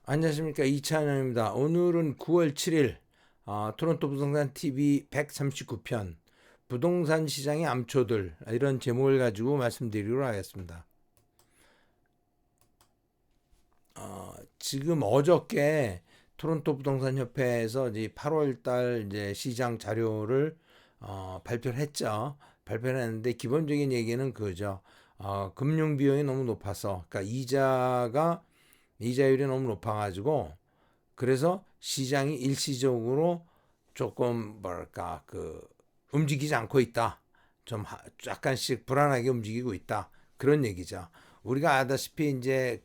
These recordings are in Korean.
안녕하십니까, 이찬현입니다. 오늘은 9월 7일 토론토 부동산 TV 139편 부동산 시장의 암초들, 이런 제목을 가지고 말씀드리도록 하겠습니다. 지금 어저께 토론토 부동산 협회에서 이제 8월 달 이제 시장 자료를 발표를 했죠. 발표를 했는데 기본적인 얘기는 그거죠. 금융 비용이 너무 높아서, 그러니까 이자율이 너무 높아가지고, 그래서 시장이 일시적으로 조금 뭐랄까 움직이지 않고 있다. 좀 약간씩 불안하게 움직이고 있다. 그런 얘기죠. 우리가 아다시피 이제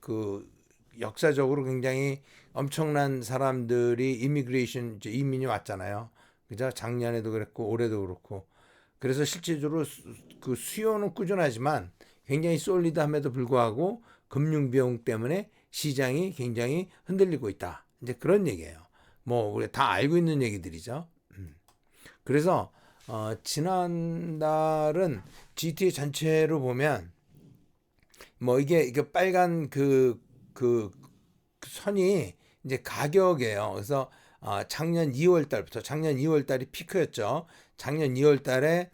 역사적으로 굉장히 엄청난 사람들이 이민이 왔잖아요. 그죠? 작년에도 그랬고 올해도 그렇고. 그래서 실질적으로 그 수요는 꾸준하지만 굉장히 솔리드함에도 불구하고 금융 비용 때문에 시장이 굉장히 흔들리고 있다. 이제 그런 얘기예요. 뭐 우리 다 알고 있는 얘기들이죠. 그래서 지난달은 GTA 전체로 보면 뭐 이게 빨간 그 선이 이제 가격이에요. 그래서 작년 2월 달부터 작년 2월 달이 피크였죠. 작년 2월 달에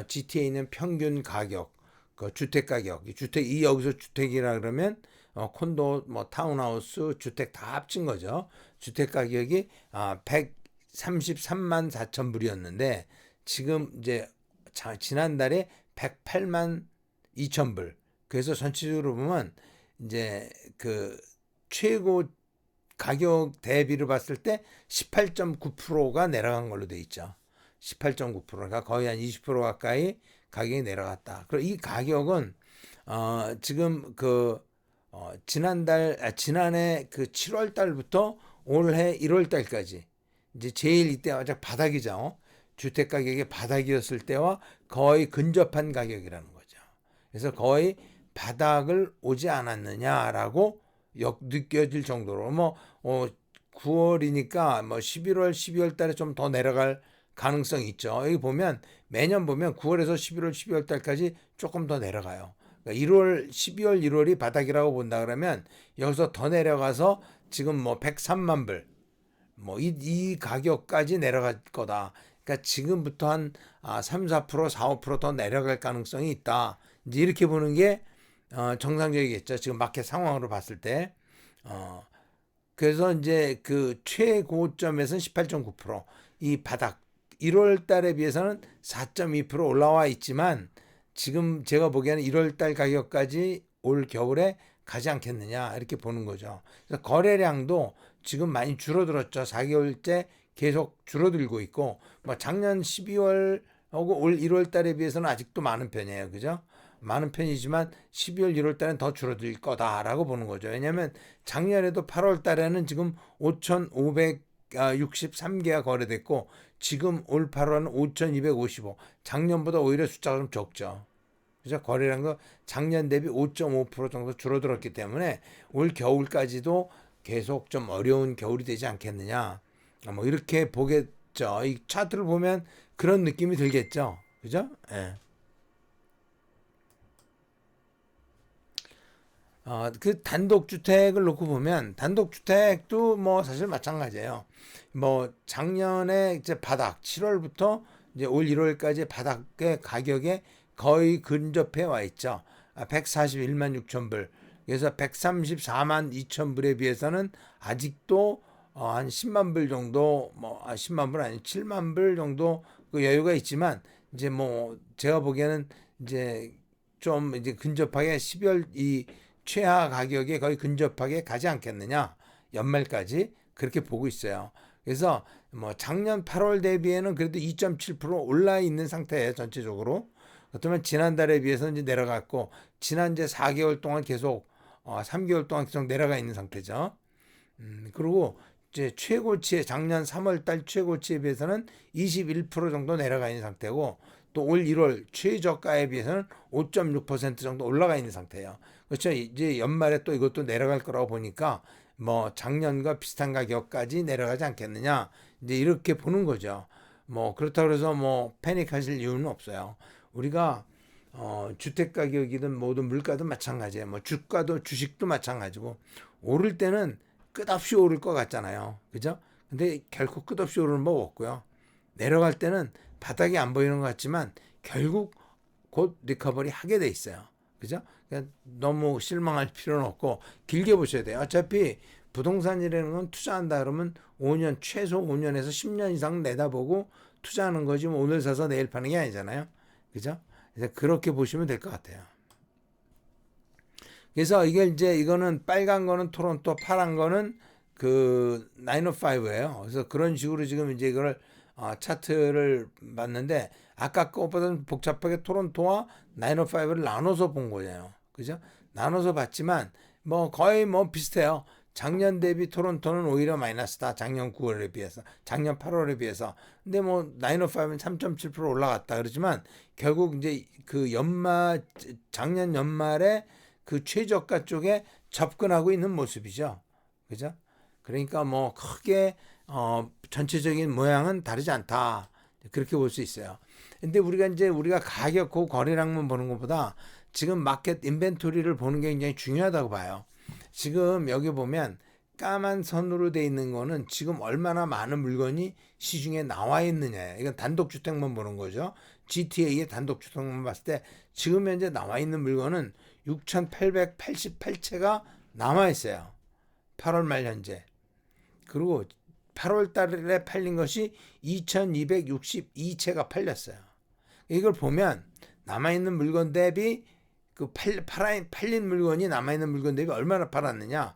GTA는 평균 가격, 그 주택 가격, 여기서 주택이라 그러면 콘도, 뭐 타운하우스, 주택 다 합친 거죠. 주택 가격이 133만 4천 불이었는데 지금 이제 지난달에 108만 2천 불. 그래서 전체적으로 보면 이제 최고 가격 대비를 봤을 때 18.9%가 내려간 걸로 돼 있죠. 18.9%가 거의 한 20% 가까이 가격이 내려갔다. 그리고 이 가격은 지금 지난해 7월 달부터 올해 1월 달까지 이제 제일 이때 아주 바닥이죠. 주택 가격이 바닥이었을 때와 거의 근접한 가격이라는 거죠. 그래서 거의 바닥을 오지 않았느냐라고 느껴질 정도로 9월이니까 뭐 11월, 12월 달에 좀 더 내려갈 가능성이 있죠. 여기 보면 매년 보면 9월에서 11월, 12월 달까지 조금 더 내려가요. 그러니까 1월, 12월, 1월이 바닥이라고 본다 그러면 여기서 더 내려가서 지금 뭐 103만 불, 뭐 이 가격까지 내려갈 거다. 그러니까 지금부터 한 3, 4%, 4, 5%더 내려갈 가능성이 있다. 이제 이렇게 보는 게 정상적이겠죠. 지금 마켓 상황으로 봤을 때. 그래서 이제 최고점에서는 18.9%, 이 바닥 1월 달에 비해서는 4.2% 올라와 있지만 지금 제가 보기에는 1월 달 가격까지 올 겨울에 가지 않겠느냐 이렇게 보는 거죠. 그래서 거래량도 지금 많이 줄어들었죠. 4개월째 계속 줄어들고 있고 뭐 작년 12월하고 올 1월 달에 비해서는 아직도 많은 편이에요. 그죠? 많은 편이지만 12월, 1월 달엔 더 줄어들 거다라고 보는 거죠. 왜냐하면 작년에도 8월 달에는 지금 5,563개가 거래됐고 지금 올 8월은 5,255. 작년보다 오히려 숫자가 좀 적죠. 그죠? 거래량도 작년 대비 5.5% 정도 줄어들었기 때문에 올 겨울까지도 계속 좀 어려운 겨울이 되지 않겠느냐. 뭐 이렇게 보겠죠. 이 차트를 보면 그런 느낌이 들겠죠. 그죠? 예. 단독주택을 놓고 보면 단독주택도 뭐 사실 마찬가지예요. 뭐 작년에 이제 바닥 7월부터 이제 올 1월까지 바닥의 가격에 거의 근접해 와 있죠. 141만 6천 불. 그래서 134만 2천 불에 비해서는 아직도 한 10만 불 정도, 10만 불 아니 7만 불 정도 그 여유가 있지만 이제 뭐 제가 보기에는 이제 좀 이제 근접하게 12월 이 최하 가격에 거의 근접하게 가지 않겠느냐. 연말까지 그렇게 보고 있어요. 그래서 뭐 작년 8월 대비에는 그래도 2.7% 올라 있는 상태예요. 전체적으로. 그렇다면 지난달에 비해서는 이제 내려갔고 지난 이제 4개월 동안 계속 3개월 동안 계속 내려가 있는 상태죠. 그리고 이제 최고치에 작년 3월 달 최고치에 비해서는 21% 정도 내려가 있는 상태고 또 올 1월 최저가에 비해서는 5.6% 정도 올라가 있는 상태예요. 그렇죠. 이제 연말에 또 이것도 내려갈 거라고 보니까 뭐 작년과 비슷한 가격까지 내려가지 않겠느냐. 이제 이렇게 보는 거죠. 뭐 그렇다고 해서 뭐 패닉하실 이유는 없어요. 우리가 주택 가격이든 모든 물가도 마찬가지예요. 뭐 주가도 주식도 마찬가지고 오를 때는 끝없이 오를 것 같잖아요. 그죠? 근데 결코 끝없이 오르는 법 없고요. 내려갈 때는 바닥이 안 보이는 것 같지만 결국 곧 리커버리 하게 돼 있어요. 그죠? 그러니까 너무 실망할 필요는 없고 길게 보셔야 돼요. 어차피 부동산이라는 건 투자한다 그러면 5년, 최소 5년에서 10년 이상 내다보고 투자하는 거지 뭐 오늘 사서 내일 파는 게 아니잖아요. 그죠? 그래서 그렇게 보시면 될 것 같아요. 그래서 이게 이제 이거는 빨간 거는 토론토, 파란 거는 그 905예요. 그래서 그런 식으로 지금 이제 이걸 차트를 봤는데 아까 것보다는 복잡하게 토론토와 905를 나눠서 본 거예요. 그죠? 나눠서 봤지만 뭐 거의 뭐 비슷해요. 작년 대비 토론토는 오히려 마이너스다. 작년 9월에 비해서, 작년 8월에 비해서. 근데 뭐 905는 3.7% 올라갔다 그러지만 결국 이제 그 작년 연말에 그 최저가 쪽에 접근하고 있는 모습이죠. 그죠? 그러니까 뭐 크게 전체적인 모양은 다르지 않다. 그렇게 볼 수 있어요. 근데 우리가 가격하고 거래량만 보는 것보다 지금 마켓 인벤토리를 보는 게 굉장히 중요하다고 봐요. 지금 여기 보면 까만 선으로 돼 있는 거는 지금 얼마나 많은 물건이 시중에 나와 있느냐. 이건 단독주택만 보는 거죠. GTA의 단독주택만 봤을 때 지금 현재 나와 있는 물건은 6,888채가 남아 있어요. 8월 말 현재. 그리고 8월 달에 팔린 것이 2,262채가 팔렸어요. 이걸 보면 남아있는 물건 대비 팔린 물건이 남아있는 물건 대비 얼마나 팔았느냐.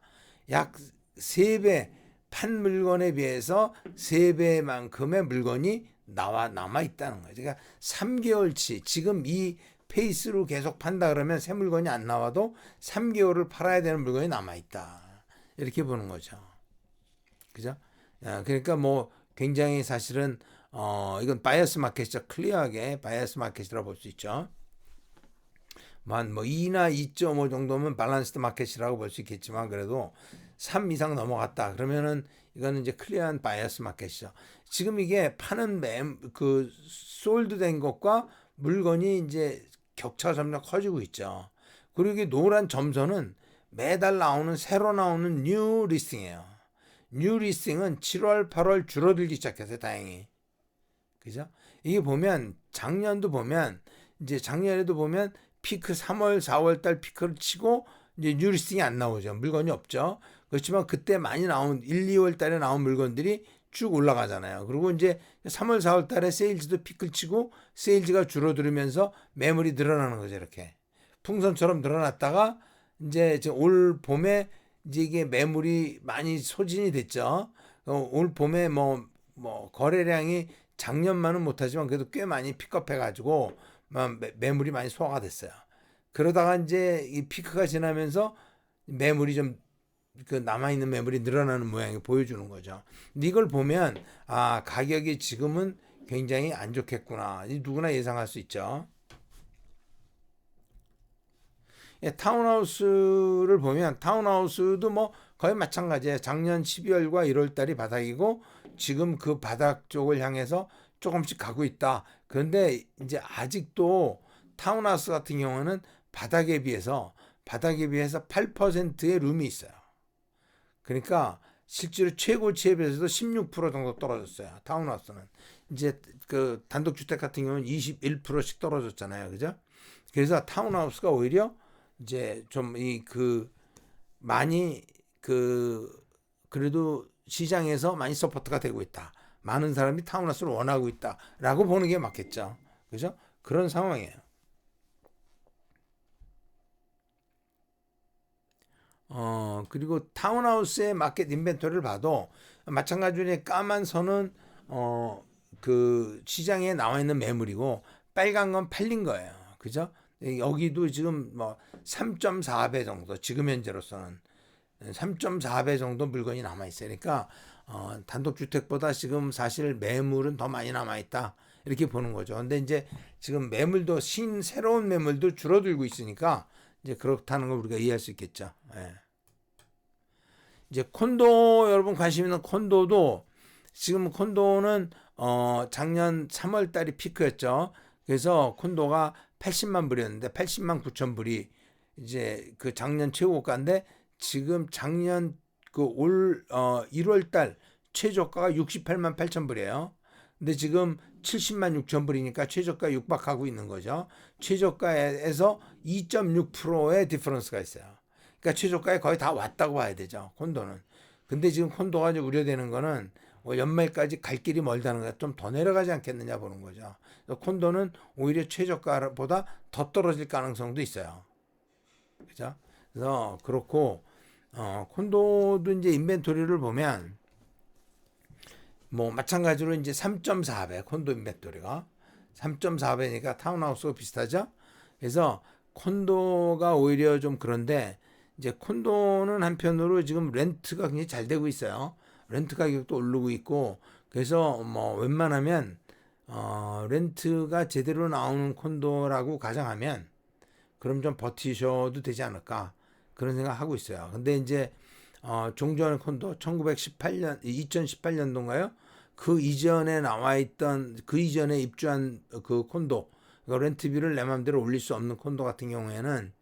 약 3배, 판 물건에 비해서 3배만큼의 물건이 남아있다는 거예요. 그러니까 3개월치, 지금 이 페이스로 계속 판다 그러면 새 물건이 안 나와도 3개월을 팔아야 되는 물건이 남아있다. 이렇게 보는 거죠. 그죠? 그러니까 뭐 굉장히 사실은 이건 바이어스 마켓이죠. 클리어하게 바이어스 마켓이라고 볼 수 있죠. 뭐 2나 2.5 정도면 밸런스드 마켓이라고 볼 수 있겠지만 그래도 3 이상 넘어갔다 그러면은 이거는 이제 클리어한 바이어스 마켓이죠. 지금 이게 파는 솔드된 것과 물건이 이제 격차가 점점 커지고 있죠. 그리고 이게 노란 점선은 매달 새로 나오는 뉴 리스팅이에요. 뉴 리스팅은 7월, 8월 줄어들기 시작했어요. 다행히. 그죠? 이게 보면 작년도 보면 이제 작년에도 보면 피크 3월, 4월 달 피크를 치고 이제 뉴 리스팅이 안 나오죠. 물건이 없죠. 그렇지만 그때 많이 나온 1, 2월 달에 나온 물건들이 쭉 올라가잖아요. 그리고 이제 3월, 4월 달에 세일즈도 피크를 치고 세일즈가 줄어들면서 매물이 늘어나는 거죠. 이렇게. 풍선처럼 늘어났다가 이제 올 봄에 이제 이게 매물이 많이 소진이 됐죠. 올 봄에 뭐 거래량이 작년만은 못하지만 그래도 꽤 많이 픽업해가지고 매물이 많이 소화가 됐어요. 그러다가 이제 이 피크가 지나면서 매물이 좀 남아있는 매물이 늘어나는 모양이 보여주는 거죠. 근데 이걸 보면 가격이 지금은 굉장히 안 좋겠구나. 누구나 예상할 수 있죠. 타운하우스를 보면 타운하우스도 뭐 거의 마찬가지예요. 작년 12월과 1월 달이 바닥이고 지금 그 바닥 쪽을 향해서 조금씩 가고 있다. 그런데 이제 아직도 타운하우스 같은 경우는 바닥에 비해서 8%의 룸이 있어요. 그러니까 실제로 최고치에 비해서도 16% 정도 떨어졌어요. 타운하우스는. 이제 그 단독주택 같은 경우는 21%씩 떨어졌잖아요. 그죠? 그래서 타운하우스가 오히려 이제 좀 많이 그래도 시장에서 많이 서포트가 되고 있다. 많은 사람이 타운하우스를 원하고 있다라고 보는 게 맞겠죠. 그죠? 그런 상황이에요. 그리고 타운하우스의 마켓 인벤토리를 봐도 마찬가지로 까만 선은 그 시장에 나와 있는 매물이고 빨간 건 팔린 거예요. 그죠? 여기도 지금 뭐 3.4배 정도 지금 현재로서는 3.4배 정도 물건이 남아 있으니까 단독주택보다 지금 사실 매물은 더 많이 남아 있다 이렇게 보는 거죠. 근데 이제 지금 매물도 새로운 매물도 줄어들고 있으니까 이제 그렇다는 걸 우리가 이해할 수 있겠죠. 예. 이제 콘도 여러분 관심 있는 콘도도 지금 콘도는 작년 3월 달이 피크였죠. 그래서 콘도가 80만 불이었는데 80만 9천 불이 이제 그 작년 최고가인데 지금 작년 올 1월 달 최저가가 68만 8천 불이에요. 근데 지금 70만 6천 불이니까 최저가 육박하고 있는 거죠. 최저가에서 2.6%의 디퍼런스가 있어요. 그러니까 최저가에 거의 다 왔다고 봐야 되죠. 콘도는. 근데 지금 콘도가 이제 우려되는 거는 연말까지 갈 길이 멀다는 거야. 좀 더 내려가지 않겠느냐 보는 거죠. 콘도는 오히려 최저가보다 더 떨어질 가능성도 있어요. 그죠? 그래서 그렇고 콘도도 이제 인벤토리를 보면 뭐 마찬가지로 이제 3.4배 콘도 인벤토리가 3.4배니까 타운하우스가 비슷하죠. 그래서 콘도가 오히려 좀 그런데 이제 콘도는 한편으로 지금 렌트가 굉장히 잘 되고 있어요. 렌트 가격도 오르고 있고 그래서 뭐 웬만하면 렌트가 제대로 나오는 콘도라고 가정하면 그럼 좀 버티셔도 되지 않을까 그런 생각 하고 있어요. 근데 이제 종전 콘도 1918년 2018년도인가요? 그 이전에 나와 있던 그 이전에 입주한 그 콘도 렌트비를 내 마음대로 올릴 수 없는 콘도 같은 경우에는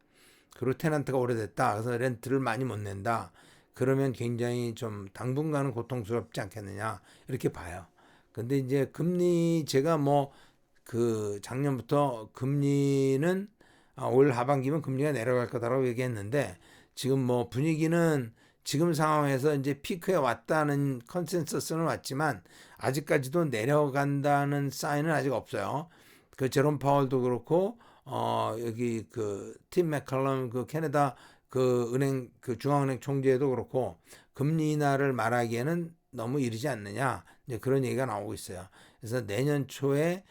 그리고 테넌트가 오래됐다. 그래서 렌트를 많이 못 낸다. 그러면 굉장히 좀 당분간은 고통스럽지 않겠느냐 이렇게 봐요. 근데 이제 금리 제가 뭐 그 작년부터 금리는 올 하반기면 금리가 내려갈 거다라고 얘기했는데 지금 뭐 분위기는 지금 상황에서 이제 피크에 왔다는 컨센서스는 왔지만 아직까지도 내려간다는 사인은 아직 없어요. 그 제롬 파월도 그렇고 여기 그 팀 맥컬럼 그 캐나다 그 은행 그 중앙은행 총재도 그렇고 금리 인하를 말하기에는 너무 이르지 않느냐 이제 그런 얘기가 나오고 있어요. 그래서 내년 초에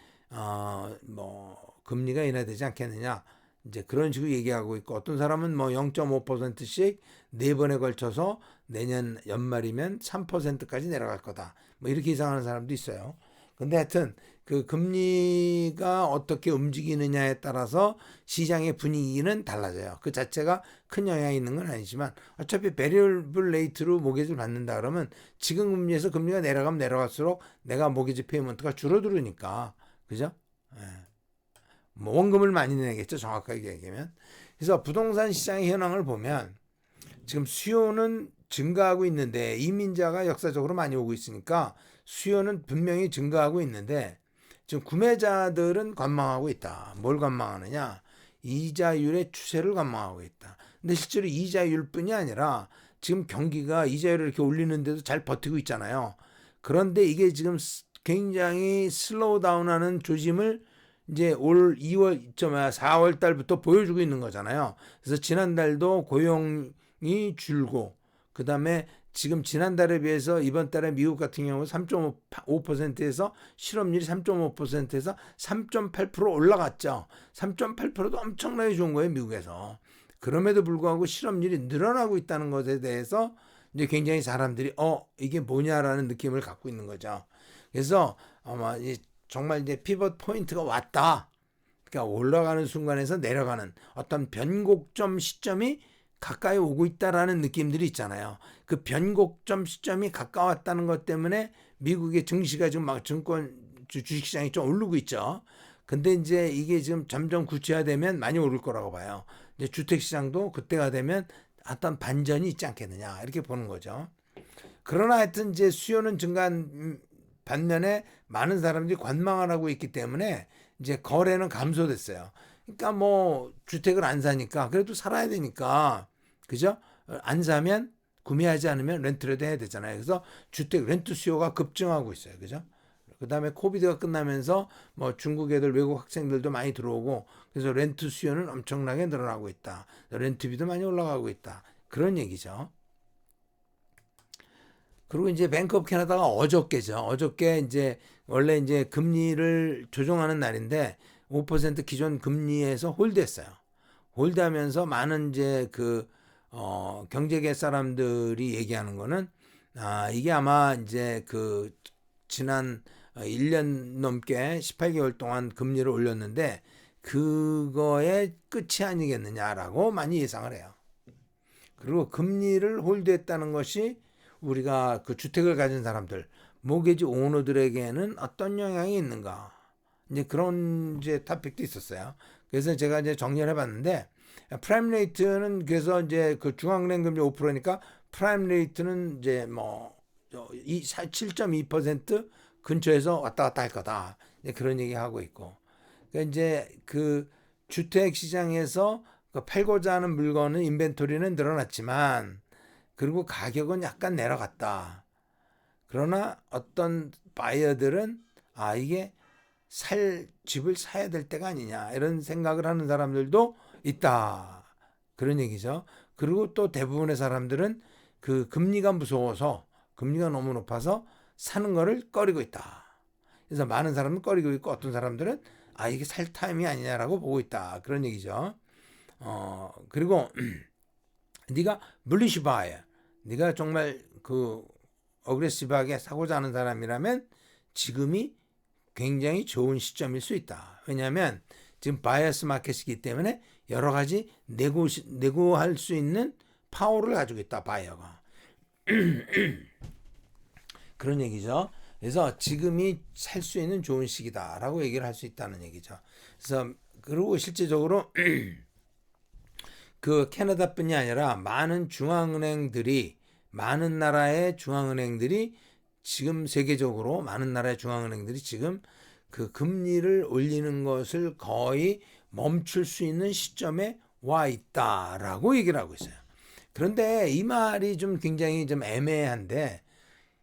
뭐 금리가 인하되지 않겠느냐 이제 그런 식으로 얘기하고 있고 어떤 사람은 뭐 0.5%씩 네 번에 걸쳐서 내년 연말이면 3%까지 내려갈 거다. 뭐 이렇게 예상하는 사람도 있어요. 근데 하여튼 그 금리가 어떻게 움직이느냐에 따라서 시장의 분위기는 달라져요. 그 자체가 큰 영향이 있는 건 아니지만 어차피 베리얼블 레이트로 모기지를 받는다 그러면 지금 금리에서 금리가 내려가면 내려갈수록 내가 모기지 페이먼트가 줄어들으니까 그죠? 예. 뭐 원금을 많이 내겠죠. 정확하게 얘기하면. 그래서 부동산 시장의 현황을 보면 지금 수요는 증가하고 있는데 이민자가 역사적으로 많이 오고 있으니까 수요는 분명히 증가하고 있는데 지금 구매자들은 관망하고 있다. 뭘 관망하느냐? 이자율의 추세를 관망하고 있다. 근데 실제로 이자율뿐이 아니라 지금 경기가 이자율을 이렇게 올리는데도 잘 버티고 있잖아요. 그런데 이게 지금 굉장히 슬로우 다운하는 조짐을 이제 올 4월 달부터 보여주고 있는 거잖아요. 그래서 지난달도 고용이 줄고 그 다음에 지금 지난달에 비해서 이번 달에 미국 같은 경우 3.5%에서 실업률이 3.5%에서 3.8% 올라갔죠. 3.8%도 엄청나게 좋은 거예요, 미국에서. 그럼에도 불구하고 실업률이 늘어나고 있다는 것에 대해서 이제 굉장히 사람들이 이게 뭐냐라는 느낌을 갖고 있는 거죠. 그래서 아마 정말 이제 피벗 포인트가 왔다. 그러니까 올라가는 순간에서 내려가는 어떤 변곡점 시점이 가까이 오고 있다라는 느낌들이 있잖아요. 그 변곡점 시점이 가까웠다는 것 때문에 미국의 증시가 지금 막 주식시장이 좀 오르고 있죠. 근데 이제 이게 지금 점점 구체화되면 많이 오를 거라고 봐요. 이제 주택시장도 그때가 되면 어떤 반전이 있지 않겠느냐 이렇게 보는 거죠. 그러나 하여튼 이제 수요는 증가한 반면에 많은 사람들이 관망을 하고 있기 때문에 이제 거래는 감소됐어요. 그러니까 뭐 주택을 안 사니까 그래도 살아야 되니까 그죠? 안 사면 구매하지 않으면 렌트라도 해야 되잖아요. 그래서 주택 렌트 수요가 급증하고 있어요. 그죠? 그 다음에 코비드가 끝나면서 뭐 중국 애들 외국 학생들도 많이 들어오고 그래서 렌트 수요는 엄청나게 늘어나고 있다. 렌트비도 많이 올라가고 있다. 그런 얘기죠. 그리고 이제 뱅크 오브 캐나다가 어저께죠. 어저께 이제 원래 이제 금리를 조정하는 날인데 5% 기존 금리에서 홀드했어요. 홀드하면서 많은 이제 그 경제계 사람들이 얘기하는 거는 이게 아마 이제 그 지난 1년 넘게 18개월 동안 금리를 올렸는데 그거의 끝이 아니겠느냐라고 많이 예상을 해요. 그리고 금리를 홀드했다는 것이 우리가 그 주택을 가진 사람들, 모기지 오너들에게는 어떤 영향이 있는가? 이제 그런 이제 토픽도 있었어요. 그래서 제가 이제 정리를 해봤는데 프라임 레이트는 그래서 이제 그 중앙은행 금리 5%니까 프라임 레이트는 이제 뭐 7.2% 근처에서 왔다 갔다 할 거다. 이제 그런 얘기 하고 있고. 그러니까 이제 그 주택 시장에서 그 팔고자 하는 물건은 인벤토리는 늘어났지만 그리고 가격은 약간 내려갔다. 그러나 어떤 바이어들은 이게 집을 사야 될 때가 아니냐 이런 생각을 하는 사람들도 있다. 그런 얘기죠. 그리고 또 대부분의 사람들은 그 금리가 무서워서 금리가 너무 높아서 사는 거를 꺼리고 있다. 그래서 많은 사람은 꺼리고 있고 어떤 사람들은 이게 살 타임이 아니냐라고 보고 있다. 그런 얘기죠. 그리고 네가 물리시 바이어, 네가 정말 그 어그레시브하게 사고자 하는 사람이라면 지금이 굉장히 좋은 시점일 수 있다. 왜냐하면 지금 바이어스 마켓이기 때문에 여러 가지 내고할 수 있는 파워를 가지고 있다. 바이어가. 그런 얘기죠. 그래서 지금이 살 수 있는 좋은 시기다라고 얘기를 할 수 있다는 얘기죠. 그래서 그리고 실제적으로 그 캐나다뿐이 아니라 많은 나라의 중앙은행들이 지금 세계적으로 많은 나라의 중앙은행들이 지금 그 금리를 올리는 것을 거의 멈출 수 있는 시점에 와 있다라고 얘기를 하고 있어요. 그런데 이 말이 좀 굉장히 좀 애매한데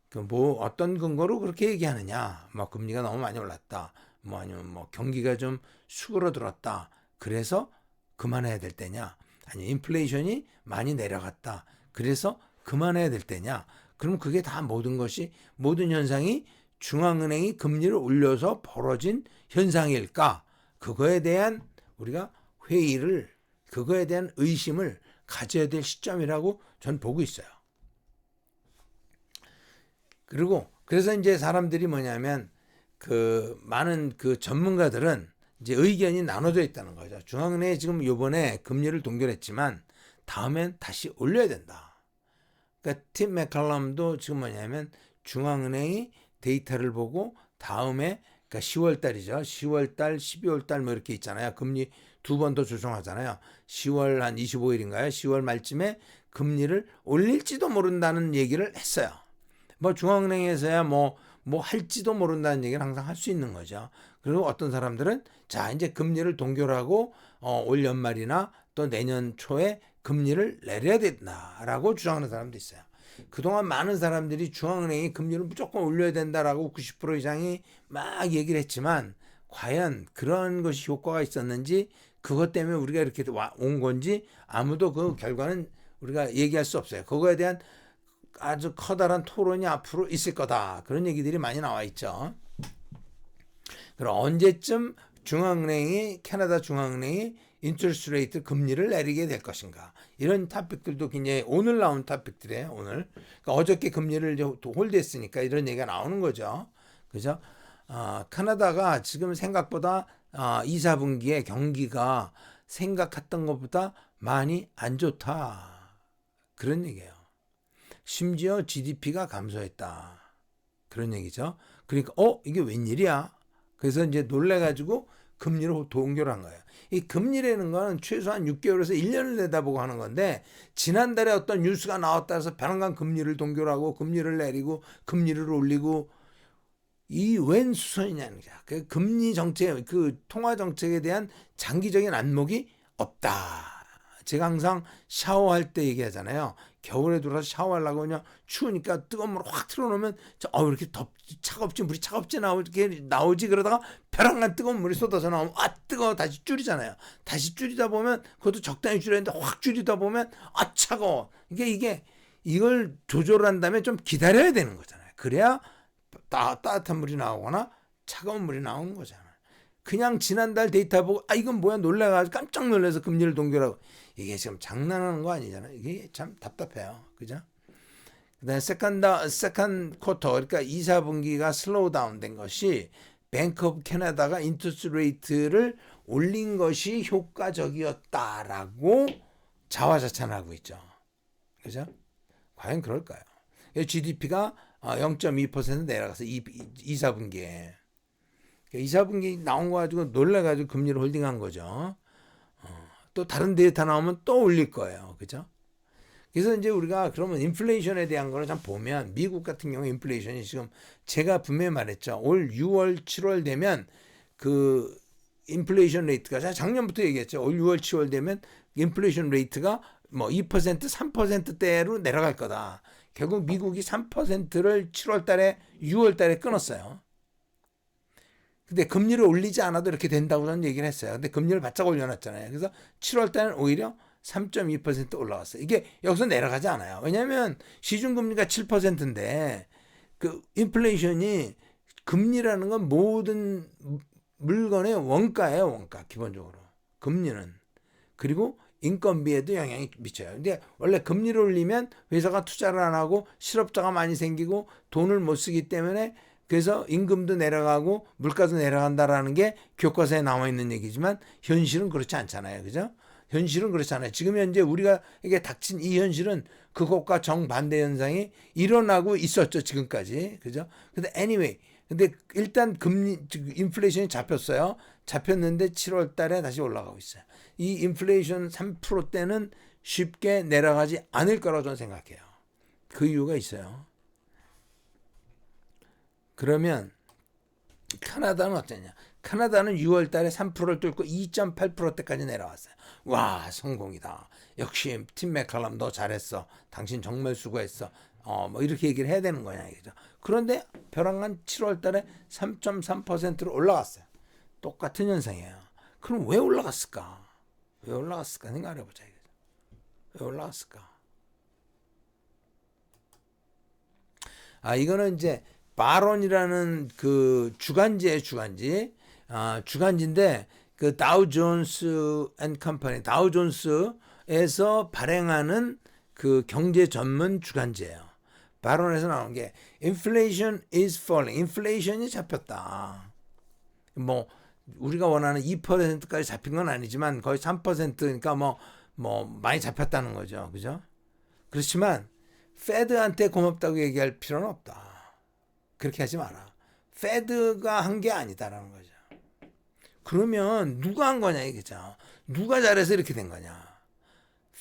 그 뭐 어떤 근거로 그렇게 얘기하느냐? 뭐 금리가 너무 많이 올랐다. 뭐 아니면 뭐 경기가 좀 수그러들었다. 그래서 그만해야 될 때냐? 아니 인플레이션이 많이 내려갔다. 그래서 그만해야 될 때냐? 그럼 그게 다 모든 현상이 중앙은행이 금리를 올려서 벌어진 현상일까? 그거에 대한 우리가 그거에 대한 의심을 가져야 될 시점이라고 전 보고 있어요. 그리고 그래서 이제 사람들이 뭐냐면 그 많은 그 전문가들은 이제 의견이 나눠져 있다는 거죠. 중앙은행이 지금 요번에 금리를 동결했지만 다음엔 다시 올려야 된다. 그러니까 팀 맥칼럼도 지금 뭐냐면 중앙은행이 데이터를 보고 다음에 그러니까 10월 달이죠. 10월 달, 12월 달 뭐 이렇게 있잖아요. 금리 두 번 더 조정하잖아요. 10월 한 25일인가요? 10월 말쯤에 금리를 올릴지도 모른다는 얘기를 했어요. 뭐 중앙은행에서야 뭐 할지도 모른다는 얘기를 항상 할 수 있는 거죠. 그리고 어떤 사람들은 자 이제 금리를 동결하고 올 연말이나 또 내년 초에 금리를 내려야 된다라고 주장하는 사람도 있어요. 그동안 많은 사람들이 중앙은행이 금리를 무조건 올려야 된다라고 90% 이상이 막 얘기를 했지만 과연 그런 것이 효과가 있었는지 그것 때문에 우리가 이렇게 온 건지 아무도 그 결과는 우리가 얘기할 수 없어요. 그거에 대한 아주 커다란 토론이 앞으로 있을 거다. 그런 얘기들이 많이 나와 있죠. 그럼 언제쯤 캐나다 중앙은행이 인터레스트 레이트 금리를 내리게 될 것인가. 이런 토픽들도 굉장히 오늘 나온 토픽들이에요. 오늘. 그러니까 어저께 금리를 홀드했으니까 이런 얘기가 나오는 거죠. 그죠? 캐나다가 지금 생각보다 2, 4분기에 경기가 생각했던 것보다 많이 안 좋다. 그런 얘기예요. 심지어 GDP가 감소했다. 그런 얘기죠. 그러니까 이게 웬일이야? 그래서 이제 놀래가지고 금리를 동결한 거예요. 이 금리라는 거는 최소한 6개월에서 1년을 내다보고 하는 건데 지난달에 어떤 뉴스가 나왔다 해서 변환간 금리를 동결하고 금리를 내리고 금리를 올리고 이 웬 수선이냐는 거야. 그 금리 정책, 그 통화 정책에 대한 장기적인 안목이 없다. 제가 항상 샤워할 때 얘기하잖아요. 겨울에 들어서 샤워하려고 그냥 추우니까 뜨거운 물 확 틀어놓으면 왜 이렇게 물이 차갑지 나오지 그러다가 벼랑간 뜨거운 물이 쏟아져 나오면 뜨거워 다시 줄이잖아요. 다시 줄이다 보면 그것도 적당히 줄였는데 확 줄이다 보면 차가워. 이걸 조절한 다음에 좀 기다려야 되는 거잖아요. 그래야 따뜻한 물이 나오거나 차가운 물이 나오는 거잖아요. 그냥 지난달 데이터 보고 이건 뭐야 놀라가지고 깜짝 놀라서 금리를 동결하고 이게 지금 장난하는 거 아니잖아요. 이게 참 답답해요. 그죠? 그다음에 세컨 쿼터 그러니까 2, 4분기가 슬로우 다운 된 것이 뱅크 오브 캐나다가 인터레스트 레이트를 올린 것이 효과적이었다라고 자화자찬하고 있죠. 그죠? 과연 그럴까요? GDP가 0.2% 내려가서 2, 4분기에 2, 4분기 나온 거 가지고 놀라가지고 금리를 홀딩한 거죠. 또 다른 데이터 나오면 또 올릴 거예요. 그죠? 그래서 이제 우리가 그러면 인플레이션에 대한 거를 좀 보면 미국 같은 경우 인플레이션이 지금 제가 분명히 말했죠. 올 6월, 7월 되면 그 인플레이션 레이트가 제가 작년부터 얘기했죠. 올 6월, 7월 되면 인플레이션 레이트가 뭐 2%, 3%대로 내려갈 거다. 결국 미국이 3%를 7월 달에, 6월 달에 끊었어요. 근데 금리를 올리지 않아도 이렇게 된다고 저는 얘기를 했어요. 근데 금리를 바짝 올려놨잖아요. 그래서 7월 달에는 오히려 3.2% 올라왔어요. 이게 여기서 내려가지 않아요. 왜냐하면 시중금리가 7%인데 그 인플레이션이 금리라는 건 모든 물건의 원가예요. 원가 기본적으로. 금리는. 그리고 인건비에도 영향이 미쳐요. 근데 원래 금리를 올리면 회사가 투자를 안 하고 실업자가 많이 생기고 돈을 못 쓰기 때문에 그래서 임금도 내려가고 물가도 내려간다라는 게 교과서에 나와 있는 얘기지만 현실은 그렇지 않잖아요. 그죠? 현실은 그렇잖아요. 지금 현재 우리가 이게 닥친 이 현실은 그것과 정반대 현상이 일어나고 있었죠. 지금까지. 그죠? 근데 anyway. 근데 일단 금리, 인플레이션이 잡혔어요. 잡혔는데 7월 달에 다시 올라가고 있어요. 이 인플레이션 3%대는 쉽게 내려가지 않을 거라고 저는 생각해요. 그 이유가 있어요. 그러면 캐나다는 어떠냐? 캐나다는 6월 달에 3%를 뚫고 2.8%대까지 내려왔어요. 와, 성공이다. 역시 팀 맥칼럼 너 잘했어. 당신 정말 수고했어. 뭐 이렇게 얘기를 해야 되는 거냐 이거죠. 그런데 벼랑간 7월 달에 3.3%로 올라갔어요. 똑같은 현상이에요. 그럼 왜 올라갔을까? 왜 올라갔을까? 생각해 보자. 왜 올라갔을까? 이거는 이제 바론이라는 그 주간지예요, 주간지. 주간지인데 그 다우 존스 앤 컴퍼니, 다우 존스에서 발행하는 그 경제 전문 주간지예요. 바론에서 나온 게 inflation is falling. 인플레이션이 잡혔다. 뭐 우리가 원하는 2%까지 잡힌 건 아니지만 거의 3%니까 뭐 많이 잡혔다는 거죠. 그죠? 그렇지만 페드한테 고맙다고 얘기할 필요는 없다. 그렇게 하지 마라. 페드가 한 게 아니다라는 거죠. 그러면 누가 한 거냐 이거죠. 누가 잘해서 이렇게 된 거냐.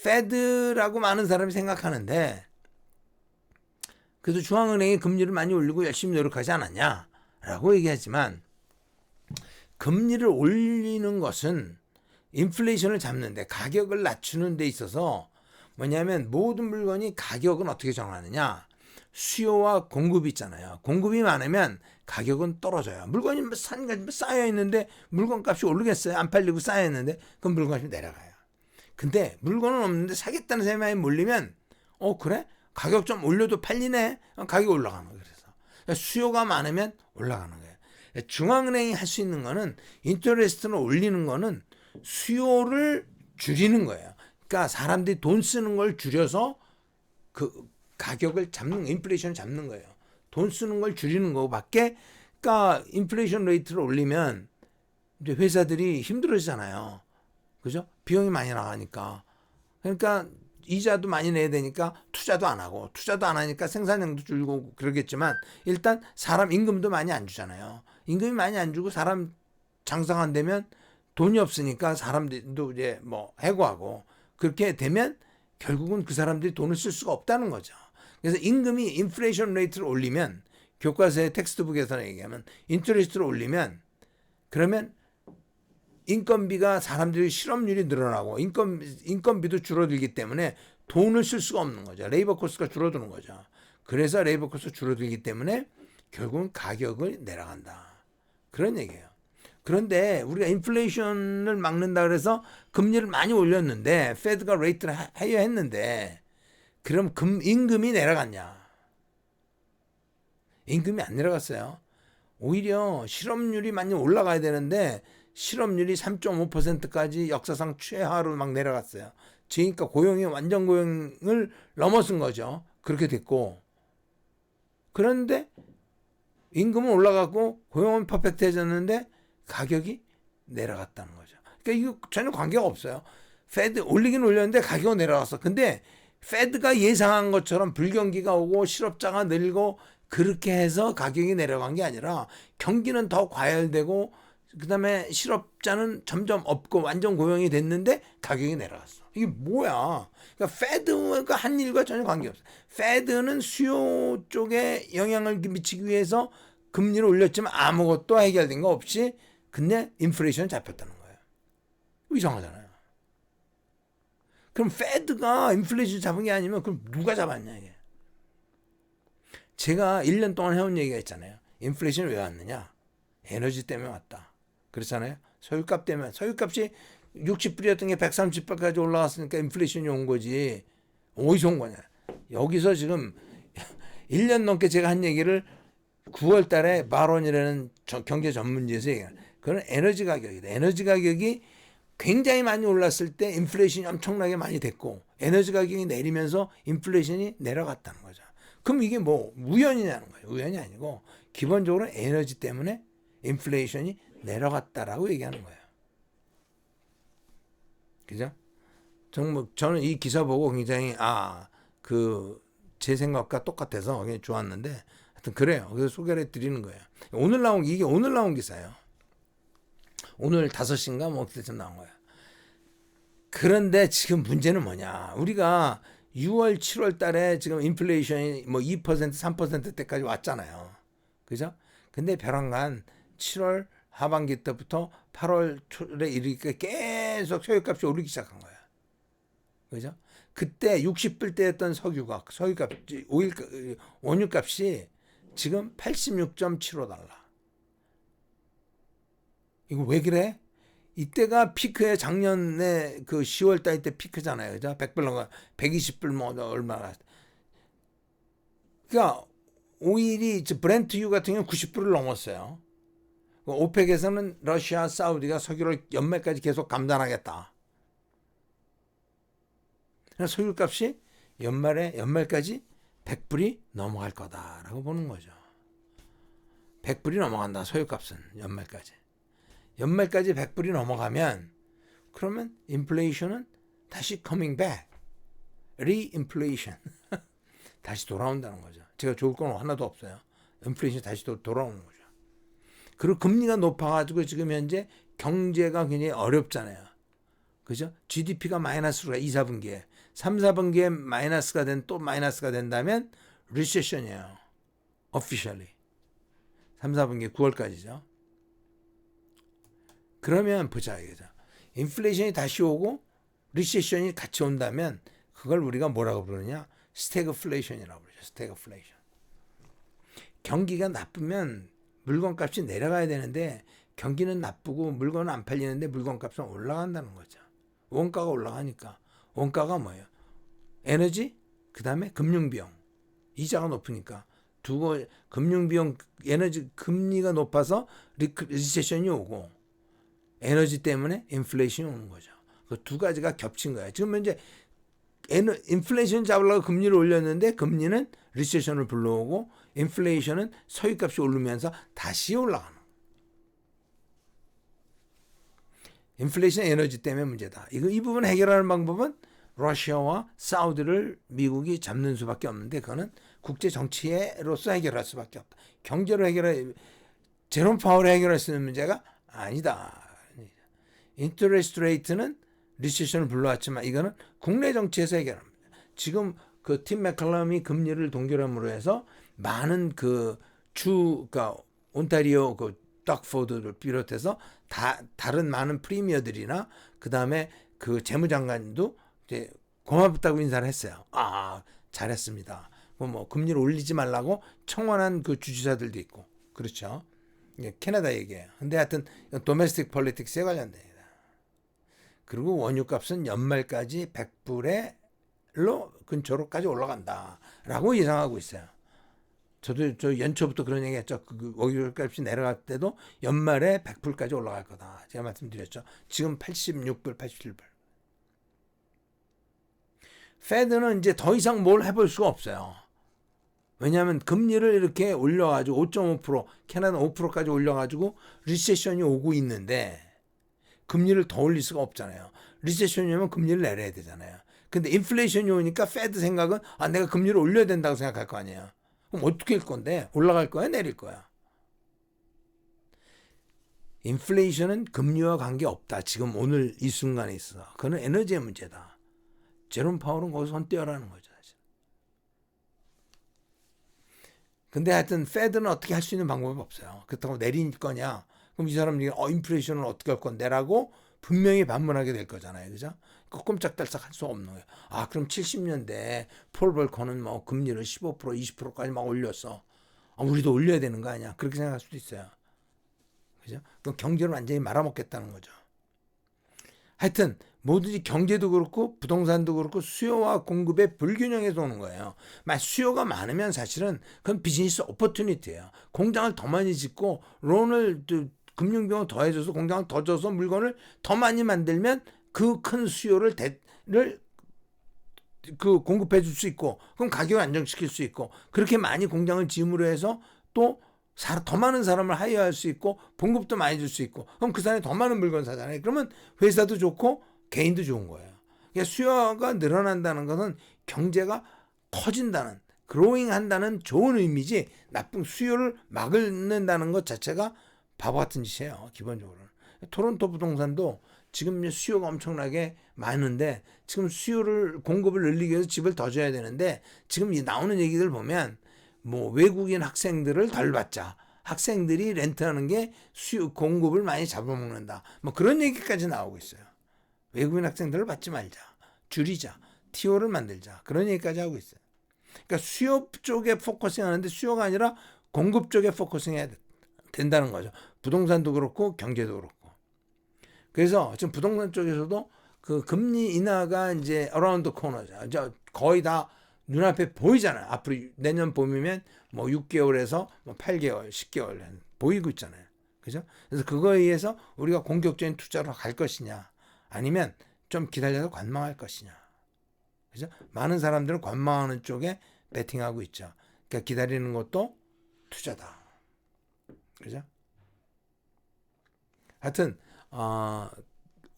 페드라고 많은 사람이 생각하는데 그래도 중앙은행이 금리를 많이 올리고 열심히 노력하지 않았냐라고 얘기하지만 금리를 올리는 것은 인플레이션을 잡는데 가격을 낮추는 데 있어서 뭐냐면 모든 물건이 가격은 어떻게 정하느냐. 수요와 공급이 있잖아요. 공급이 많으면 가격은 떨어져요. 물건이 쌓여 있는데 물건값이 오르겠어요? 안 팔리고 쌓여 있는데 그럼 물건값이 내려가요. 근데 물건은 없는데 사겠다는 사람이 몰리면 그래? 가격 좀 올려도 팔리네? 가격이 올라가는 거예요. 그래서 수요가 많으면 올라가는 거예요. 중앙은행이 할 수 있는 거는 인터레스트를 올리는 거는 수요를 줄이는 거예요. 그러니까 사람들이 돈 쓰는 걸 줄여서 그 가격을 잡는, 인플레이션을 잡는 거예요. 돈 쓰는 걸 줄이는 거밖에. 그러니까 인플레이션 레이트를 올리면 이제 회사들이 힘들어지잖아요. 그죠? 비용이 많이 나가니까. 그러니까 이자도 많이 내야 되니까 투자도 안 하고, 투자도 안 하니까 생산량도 줄고 그러겠지만 일단 사람 임금도 많이 안 주잖아요. 임금이 많이 안 주고 사람 장사가 안 되면 돈이 없으니까 사람들도 이제 뭐 해고하고, 그렇게 되면 결국은 그 사람들이 돈을 쓸 수가 없다는 거죠. 그래서 임금이 인플레이션 레이트를 올리면, 교과서의 텍스트북에서 얘기하면 인터레스트를 올리면, 그러면 인건비가 사람들이 실업률이 늘어나고 인건비도 줄어들기 때문에 돈을 쓸 수가 없는 거죠. 레이버 코스트가 줄어드는 거죠. 그래서 레이버 코스트가 줄어들기 때문에 결국은 가격을 내려간다. 그런 얘기예요. 그런데 우리가 인플레이션을 막는다 그래서 금리를 많이 올렸는데, 페드가 레이트를 해야 했는데, 그럼 임금이 내려갔냐? 임금이 안 내려갔어요. 오히려 실업률이 많이 올라가야 되는데 실업률이 3.5%까지 역사상 최하로 막 내려갔어요. 그러니까 고용이 완전 고용을 넘어선 거죠. 그렇게 됐고, 그런데 임금은 올라갔고 고용은 퍼펙트해졌는데 가격이 내려갔다는 거죠. 그러니까 이거 전혀 관계가 없어요. 페드 올리긴 올렸는데 가격은 내려갔어. 근데 페드가 예상한 것처럼 불경기가 오고 실업자가 늘고 그렇게 해서 가격이 내려간 게 아니라 경기는 더 과열되고 그다음에 실업자는 점점 없고 완전 고용이 됐는데 가격이 내려갔어. 이게 뭐야? 그러니까 페드가 한 일과 전혀 관계없어. 페드는 수요 쪽에 영향을 미치기 위해서 금리를 올렸지만 아무것도 해결된 거 없이 근데 인플레이션 잡혔다는 거예요. 이상하잖아요. 그럼 페드가 인플레이션 잡은 게 아니면 그럼 누가 잡았냐 이게. 제가 1년 동안 해온 얘기가 있잖아요. 인플레이션이 왜 왔느냐? 에너지 때문에 왔다. 그렇잖아요. 소유값 때문에. 소유값이 60불이었던 게 130불까지 올라갔으니까 인플레이션이 온 거지. 어디서 온 거냐. 여기서 지금 1년 넘게 제가 한 얘기를 9월 달에 바론이라는 경제 전문지에서 얘기해요. 그건 에너지 가격이다. 에너지 가격이 굉장히 많이 올랐을 때 인플레이션이 엄청나게 많이 됐고 에너지 가격이 내리면서 인플레이션이 내려갔다는 거죠. 그럼 이게 뭐 우연이냐는 거예요. 우연이 아니고 기본적으로 에너지 때문에 인플레이션이 내려갔다라고 얘기하는 거예요. 그죠? 정말 저는 이 기사 보고 굉장히 제 생각과 똑같아서 굉장히 좋았는데 하여튼 그래요. 그래서 소개를 해드리는 거예요. 오늘 나온 기사예요. 오늘 5시인가 뭐 그때쯤 나온 거예요. 그런데 지금 문제는 뭐냐? 우리가 6월, 7월 달에 지금 인플레이션이 뭐 2%, 3%대까지 왔잖아요. 그죠? 근데 벼랑간 7월 하반기 때부터 8월 초에 이르니까 계속 소유값이 오르기 시작한 거예요. 그죠? 그때 60불대였던 원유값이 지금 86.75달러. 이거 왜 그래? 이때가 피크에 작년에 그 10월 달 때 피크잖아요. 그죠? 100불, 120불 뭐 얼마나. 그러니까 오일이 브렌트유 같은 경우는 90불을 넘었어요. 오펙에서는 러시아, 사우디가 석유를 연말까지 계속 감단하겠다. 석유값이 연말까지 100불이 넘어갈 거다라고 보는 거죠. 100불이 넘어간다. 석유값은 연말까지 100불이 넘어가면 그러면 인플레이션은 다시 coming back. re-inflation. 다시 돌아온다는 거죠. 제가 좋을 건 하나도 없어요. 인플레이션이 다시 돌아오는 거죠. 그리고 금리가 높아가지고 지금 현재 경제가 굉장히 어렵잖아요. 그죠? GDP가 마이너스로 2, 4분기에 3, 4분기에 마이너스가 된다면 리세션이에요. officially. 3, 4분기 9월까지죠. 그러면 보자 이거죠. 인플레이션이 다시 오고 리세션이 같이 온다면 그걸 우리가 뭐라고 부르느냐? 스태그플레이션이라고 부르죠. 스태그플레이션. 경기가 나쁘면 물건값이 내려가야 되는데 경기는 나쁘고 물건은 안 팔리는데 물건값은 올라간다는 거죠. 원가가 올라가니까. 원가가 뭐예요? 에너지, 그 다음에 금융비용. 이자가 높으니까. 금융비용, 에너지, 금리가 높아서 리세션이 오고 에너지 때문에 인플레이션이 오는 거죠. 그 두 가지가 겹친 거예요. 지금 이제 인플레이션 잡으려고 금리를 올렸는데 금리는 리세션을 불러오고 인플레이션은 소유값이 오르면서 다시 올라가는 거예요. 인플레이션 에너지 때문에 문제다. 이 부분 해결하는 방법은 러시아와 사우디를 미국이 잡는 수밖에 없는데 그거는 국제 정치로서 해결할 수밖에 없다. 경제로 제롬 파월이 해결할 수 있는 문제가 아니다. 인터레스트 레이트는 리세션을 불러왔지만 이거는 국내 정치에서 해결합니다. 지금 그 팀 맥컬럼이 금리를 동결함으로 해서 많은 그러니까 온타리오 닥포드를 비롯해서 다른 많은 프리미어들이나 그 다음에 그 재무장관도 이제 고맙다고 인사를 했어요. 잘했습니다. 뭐 금리를 올리지 말라고 청원한 그 주지사들도 있고 그렇죠. 캐나다 얘기예요. 근데 하여튼 도메스틱 폴리틱스에 관련돼요. 그리고 원유값은 연말까지 100불로 근처로까지 올라간다라고 예상하고 있어요. 저 연초부터 그런 얘기했죠. 원유값이 내려갈 때도 연말에 100불까지 올라갈 거다. 제가 말씀드렸죠. 지금 86불, 87불. 페드는 이제 더 이상 뭘 해볼 수가 없어요. 왜냐하면 금리를 이렇게 올려가지고 5.5%, 캐나다 5%까지 올려가지고 리세션이 오고 있는데 금리를 더 올릴 수가 없잖아요. 리세션이 오면 금리를 내려야 되잖아요. 근데 인플레이션이 오니까 페드 생각은 내가 금리를 올려야 된다고 생각할 거 아니에요. 그럼 어떻게 할 건데? 올라갈 거야? 내릴 거야? 인플레이션은 금리와 관계없다. 지금 오늘 이 순간에 있어. 그건 에너지의 문제다. 제롬 파월은 거기서 손 떼어라는 거죠. 사실. 근데 하여튼 페드는 어떻게 할 수 있는 방법이 없어요. 그렇다고 내릴 거냐? 그럼 이 사람들이 인플레이션을 어떻게 할 건데라고 분명히 반문하게 될 거잖아요. 그죠? 꼼짝달싹 할 수 없는 거예요. 아, 그럼 70년대 폴 벌커는 뭐 금리를 15%, 20%까지 막 올렸어. 우리도 올려야 되는 거 아니야? 그렇게 생각할 수도 있어요. 그죠? 그럼 경제를 완전히 말아먹겠다는 거죠. 하여튼 뭐든지 경제도 그렇고 부동산도 그렇고 수요와 공급의 불균형에서 오는 거예요. 수요가 많으면 사실은 그건 비즈니스 오퍼튜니티예요. 공장을 더 많이 짓고 론을 금융비용을 더 해줘서 공장을 더 줘서 물건을 더 많이 만들면 그 큰 수요를 공급해 줄 수 있고 그럼 가격을 안정시킬 수 있고 그렇게 많이 공장을 지음으로 해서 또 더 많은 사람을 하이어할 수 있고 봉급도 많이 줄 수 있고 그럼 그 사람이 더 많은 물건 사잖아요. 그러면 회사도 좋고 개인도 좋은 거예요. 그러니까 수요가 늘어난다는 것은 경제가 커진다는 그로잉 한다는 좋은 의미지 나쁜 수요를 막는다는 것 자체가 바보 같은 짓이에요. 기본적으로. 토론토 부동산도 지금 수요가 엄청나게 많은데 지금 공급을 늘리기 위해서 집을 더 줘야 되는데 지금 나오는 얘기들 보면 뭐 외국인 학생들을 덜 받자. 학생들이 렌트하는 게 공급을 많이 잡아먹는다. 뭐 그런 얘기까지 나오고 있어요. 외국인 학생들을 받지 말자. 줄이자. TO를 만들자. 그런 얘기까지 하고 있어요. 그러니까 수요 쪽에 포커싱 하는데 수요가 아니라 공급 쪽에 포커싱 해야 된다는 거죠. 부동산도 그렇고 경제도 그렇고. 그래서 지금 부동산 쪽에서도 그 금리 인하가 이제 어라운드 코너죠. 거의 다 눈앞에 보이잖아요. 앞으로 내년 봄이면 뭐 6개월에서 뭐 8개월, 10개월 보이고 있잖아요. 그죠? 그래서 그거에 의해서 우리가 공격적인 투자로 갈 것이냐, 아니면 좀 기다려서 관망할 것이냐. 그죠? 많은 사람들은 관망하는 쪽에 베팅하고 있죠. 그러니까 기다리는 것도 투자다. 그죠? 하여튼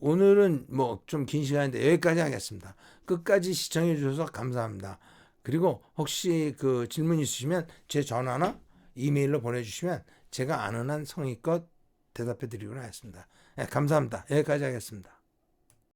오늘은 뭐 좀 긴 시간인데 여기까지 하겠습니다. 끝까지 시청해 주셔서 감사합니다. 그리고 혹시 그 질문 있으시면 제 전화나 이메일로 보내주시면 제가 아는 한 성의껏 대답해 드리도록 하겠습니다. 네, 감사합니다. 여기까지 하겠습니다.